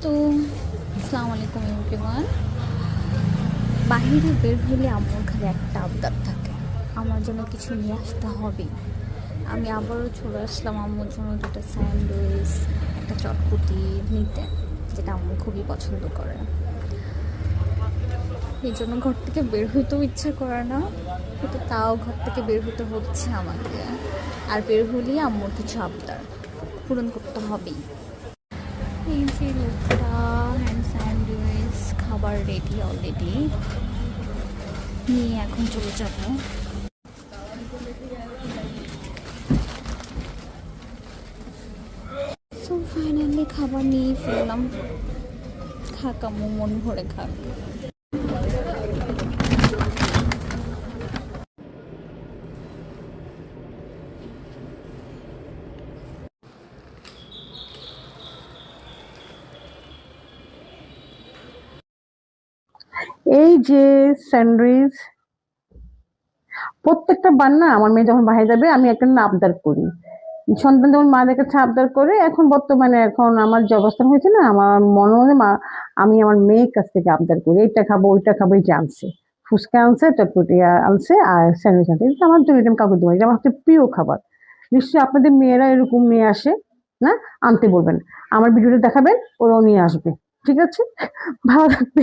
তো আসসালামু আলাইকুম এভরিওয়ান। বাইরে বের হলে আম্মুর খালি একটা আবদার থাকে, আমার জন্য কিছু নিয়ে আসতে হবে। আমি আবারও চলে আসলাম আম্মুর জন্য দুটো স্যান্ডউইচ, একটা চটপটি নিতে, যেটা আম্মু খুবই পছন্দ করে। এই জন্য ঘর থেকে বের হইতেও ইচ্ছা করে না, কিন্তু তাও ঘর থেকে বের হতে হচ্ছে আমাকে। আর বের হলেই আম্মুর কিছু আবদার পূরণ করতে হবেই। এই যে লোকটা হ্যান্ড স্যান্ডউইচ খাবার রেডি অলরেডি, নিয়ে এখন চলে যাব। সো ফাইনালি খাবার নিয়ে ফেললাম। খাক আম্মু, মন ভরে খাক। এই যে স্যান্ডউইচ, প্রত্যেকটা বার না আমার মেয়ে যখন বাইরে যাবে আমি একটা না আবদার করি। সন্তান যখন মাদের কাছে আবদার করে, এখন বর্তমানে এখন আমার যে অবস্থান হয়েছে না, আমার মনে হয় মা আমি আমার মেয়ের কাছ থেকে আবদার করি, এইটা খাবো ওইটা খাবো। এই যে আনছে ফুচকা, আনছে চটপটি আনছে, আর স্যান্ডউইচ আনছে, এটা আমার জন্য, এটা আমি কাউকে দেবো না। এটা আমার হচ্ছে প্রিয় খাবার। নিশ্চয়ই আপনাদের মেয়েরা এরকম নিয়ে আসে না, আনতে বলবেন, আমার ভিডিওটা দেখাবেন, ওরাও নিয়ে আসবে। ঠিক আছে, ভালো থাকবে।